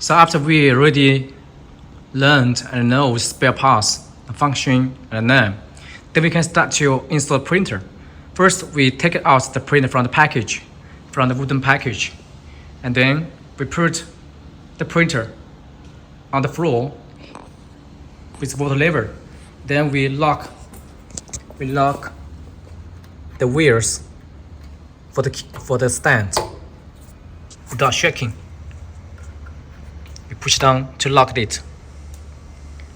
So after we already learned and know spare parts, function and name, then we can start to install the printer. First, we take out the printer from the package, from the wooden package, and then we put the printer on the floor with water lever. Then we lock the wheels for the stand without shaking. We push down to lock it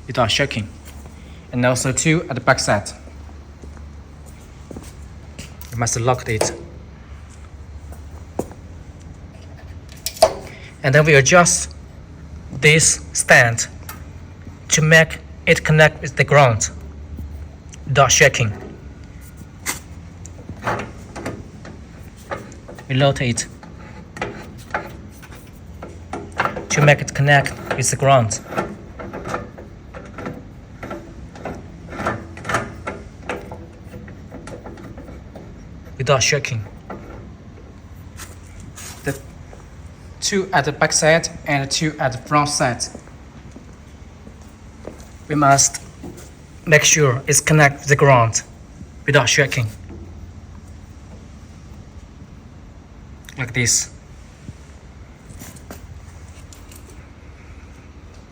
without shaking, and also too at the back side. You must lock it, and then we adjust this stand to make it connect with the ground without shaking. We rotate it to make it connect with the ground. Without shaking. The two at the back side and two at the front side. We must make sure it's connected with the ground without shaking. Like this.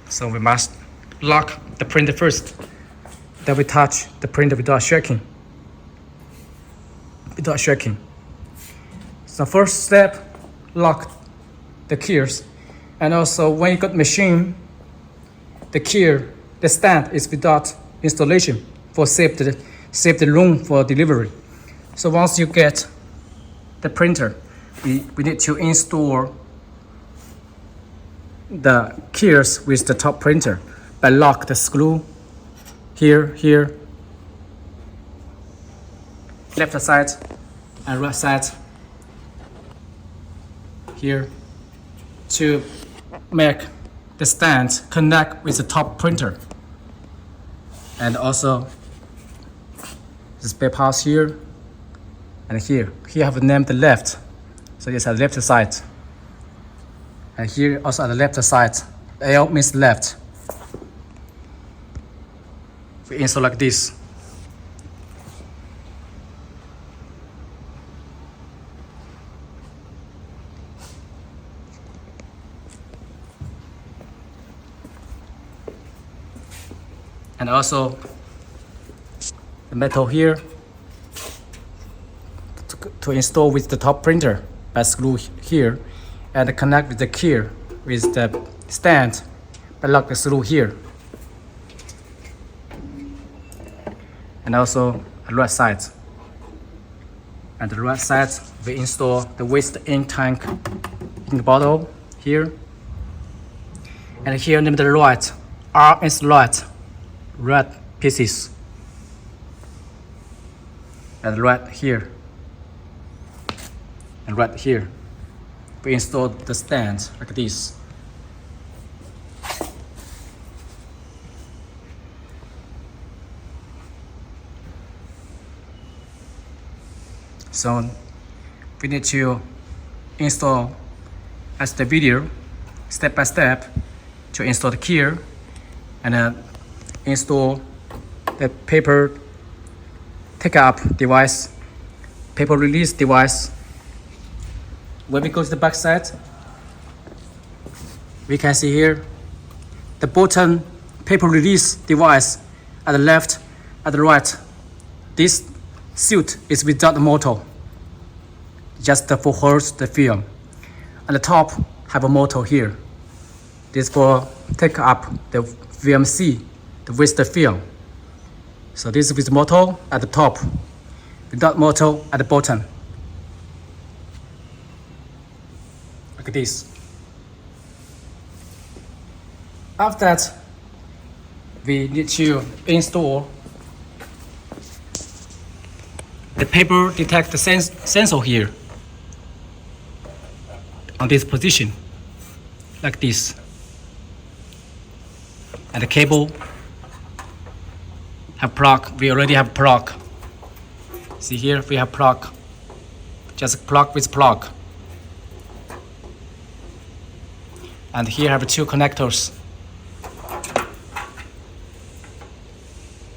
So we must lock the printer first. Then we touch the printer without shaking. Without shaking. So first step, lock the keys. And also when you got machine, the stand is without installation for save the room for delivery. So once you get the printer, we need to install the keys with the top printer by lock the screw here, left side and right side here to make the stand connect with the top printer. And also the spare parts here and here. Here I have named the left, so it's at the left side. And here also at the left side, L means left. We install like this. And also the metal here to install with the top printer by screw here and connect with the key with the stand by lock the screw here. And also the right side. And the right side we install the waste ink tank in the bottle here. And here named the right, R is right. Red pieces and right here and right here. We install the stand like this. So we need to install as the video step by step to install the key and install the paper take-up device, paper release device. When we go to the back side, we can see here the button paper release device at the left, at the right. This suit is without the motor, just for hold the film. At the top have a motor here. This for take up the VMC with the film. So this is with motor at the top, without motor at the bottom. Like this. After that, we need to install the paper detect the sensor here on this position, like this. And the cable have plug. We already have plug. See here, we have plug. Just plug with plug. And here I have two connectors.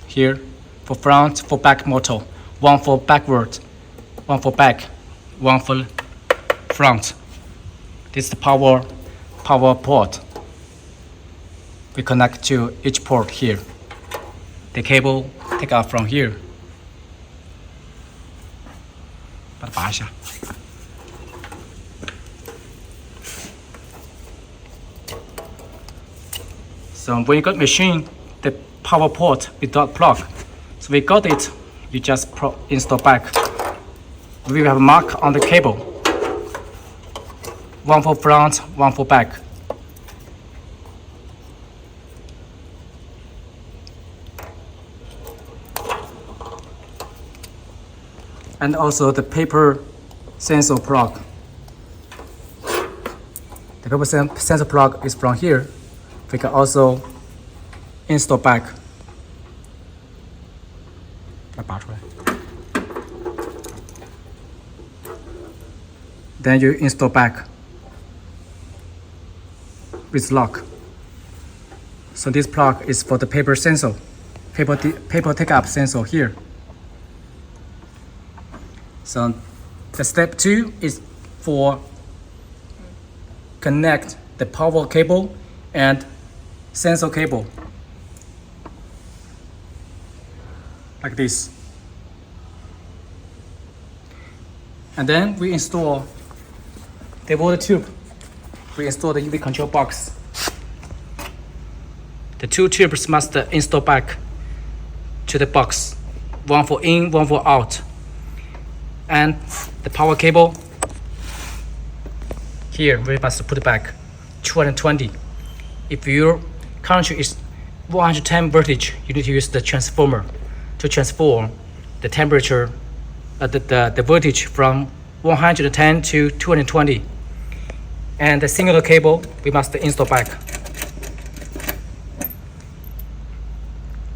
Here for front, for back motor. One for backward, one for back, one for front. This is the power port. We connect to each port here. The cable take out from here. 把它拔一下。So when you got machine, the power port without plug. So we got it, you just install back. We have a mark on the cable. One for front, one for back. And also the paper sensor plug. The paper sensor plug is from here. We can also install back. Then you install back with lock. So this plug is for the paper sensor, paper take-up sensor here. So the step 2 is for connect the power cable and sensor cable like this. And then we install the water tube. We install the UV control box. The two tubes must install back to the box. One for in, one for out. And the power cable here we must put back 220. If your current is 110 voltage, you need to use the transformer to transform the temperature, the voltage from 110 to 220. And the single cable we must install back.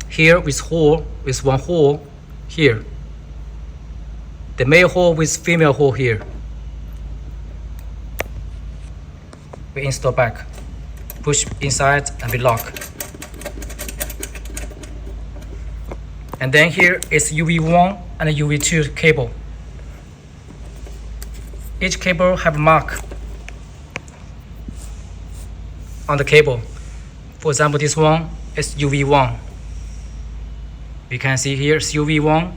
Here with one hole here. The male hole with female hole here. We install back. Push inside and we lock. And then here is UV1 and UV2 cable. Each cable have a mark on the cable. For example, this one is UV1. You can see here is UV1.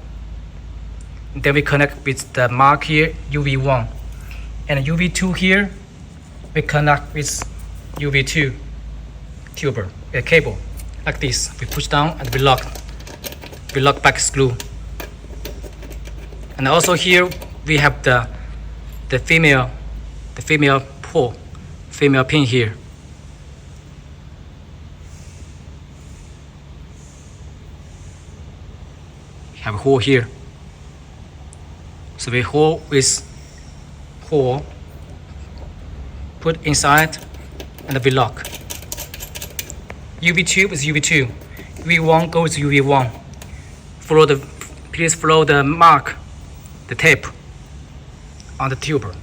Then we connect with the mark here, UV1. And UV2 here, we connect with UV2 tuber, a cable, like this. We push down and we lock back screw. And also here we have the female pole, female pin here. We have a hole here. So we hole with hole, put inside, and we lock. UV2 is UV2. UV1 goes UV1. Please follow the mark, the tape on the tube,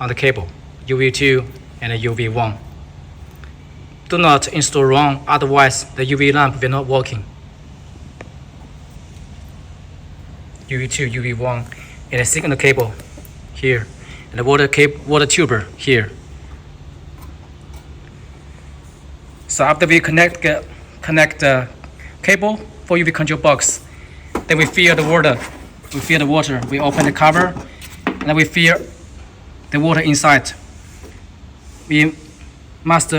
on the cable, UV2 and UV1. Do not install wrong, otherwise the UV lamp will not working. UV2, UV1, and a signal cable here, and the water tuber here. So after we connect the cable for UV control box, then we fill the water. We open the cover, and then we fill the water inside. We must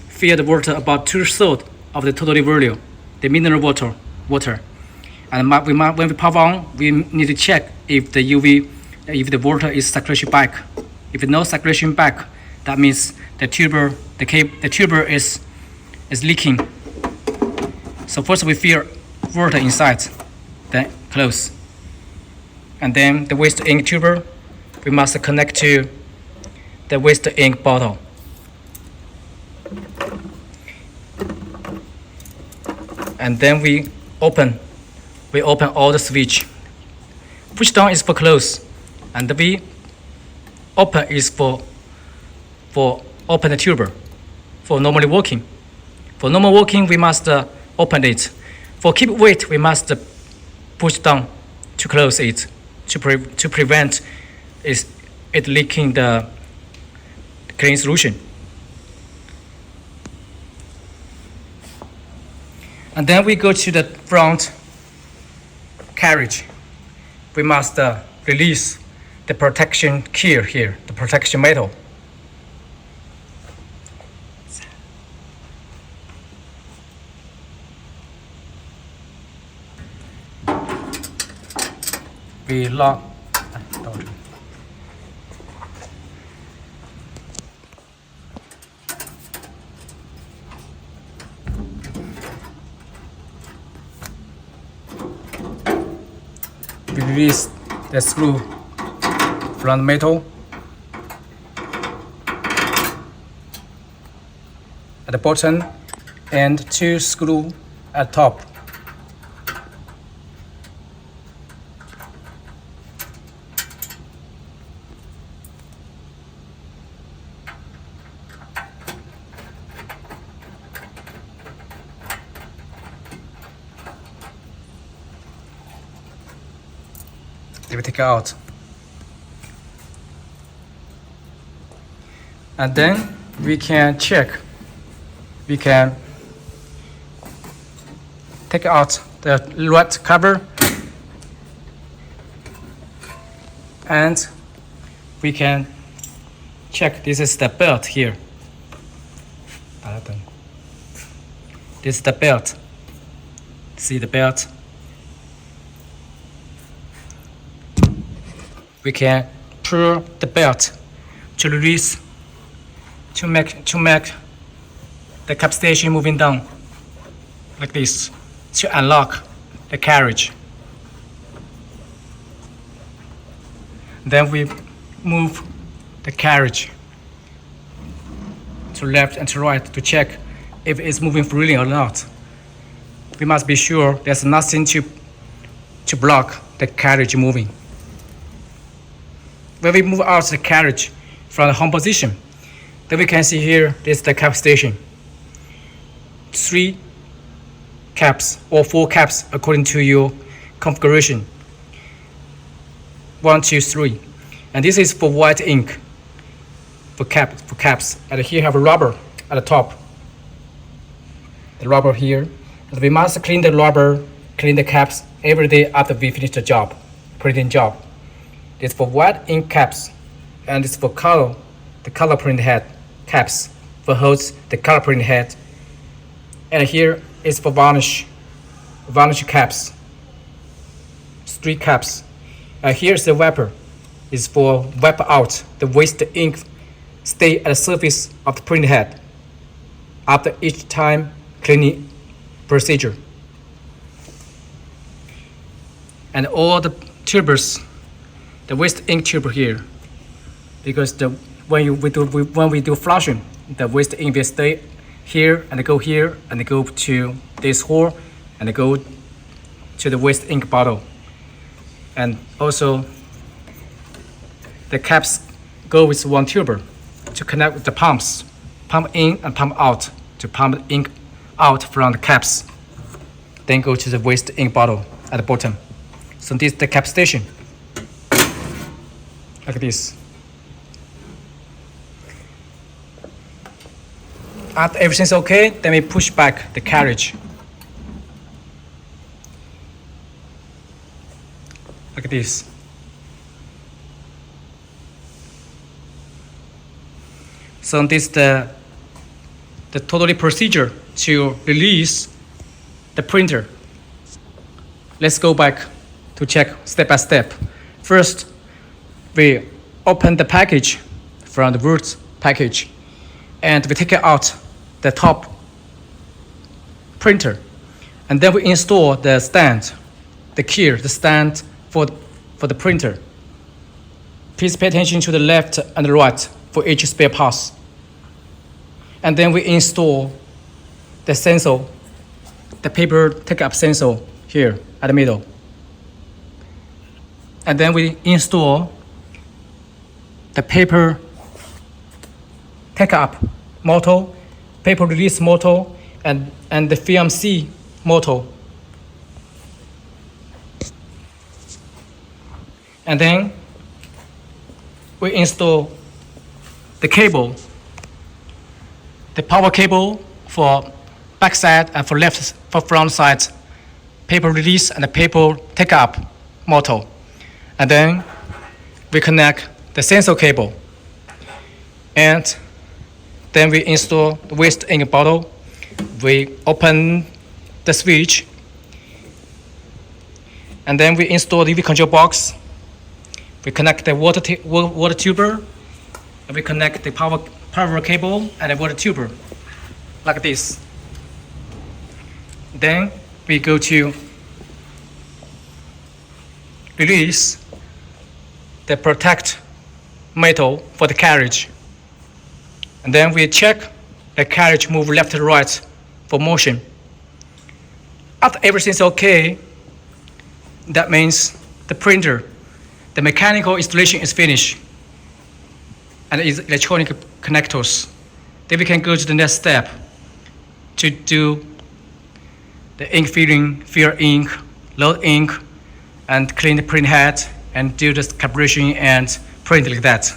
fill the water about 2/3 of the total volume, the mineral water. And when we power on, we need to check if the water is circulation back. If no circulation back, that means the tuber is leaking. So first we fill water inside, then close. And then the waste ink tuber, we must connect to the waste ink bottle. And then we open all the switch. Push down is for close, and we open is for open the tuber for normally working. For normal working, we must open it. For keep weight, we must push down to close it to prevent it leaking the clean solution. And then we go to the front carriage. We must release the protection gear here, the protection metal. We lock. We release the screw from the metal at the bottom and 2 screws at top. We take it out, and then we can check. We can take out the red cover, and we can check. This is the belt here. This is the belt. See the belt? We can pull the belt to release, to make the cap station moving down like this to unlock the carriage. Then we move the carriage to left and to right to check if it's moving freely or not. We must be sure there's nothing to block the carriage moving. When we move out the carriage from the home position, then we can see here, this is the cap station. 3 caps or 4 caps according to your configuration. 1, 2, 3. And this is for white ink, for caps. And here have a rubber at the top. The rubber here. And we must clean the rubber, clean the caps every day after we finish the job, printing job. It's for white ink caps, and it's for color, the color print head caps, for holds the color print head. And here is for varnish caps, 3 caps. Here's the wiper, is for wipe out the waste ink stay at the surface of the print head after each time cleaning procedure. And all the tubers, the waste ink tube here, because when we do flushing, the waste ink will stay here and go to this hole and go to the waste ink bottle. And also the caps go with 1 tuber to connect with the pumps, pump in and pump out, to pump ink out from the caps, then go to the waste ink bottle at the bottom. So this is the cap station. Like this. After everything's okay, then we push back the carriage. Like this. So this is the totally procedure to release the printer. Let's go back to check step by step. First, we open the package from the wood package, and we take out the top printer, and then we install the stand, the stand for the printer. Please pay attention to the left and the right for each spare parts. And then we install the sensor, the paper take-up sensor here at the middle. And then we install the paper take up motor, paper release motor, and the film C motor. And then we install the cable, the power cable for back side and for front side, paper release and the paper take up motor. And then we connect the sensor cable. And then we install the waste ink bottle. We open the switch. And then we install the UV control box. We connect the water tuber. And we connect the power cable and the water tuber, like this. Then we go to release the protect metal for the carriage. And then we check the carriage move left to right for motion. After everything's okay, that means the printer, the mechanical installation is finished, and it's electronic connectors. Then we can go to the next step to do the ink filling, fill ink, load ink, and clean the print head, and do the calibration and print like that.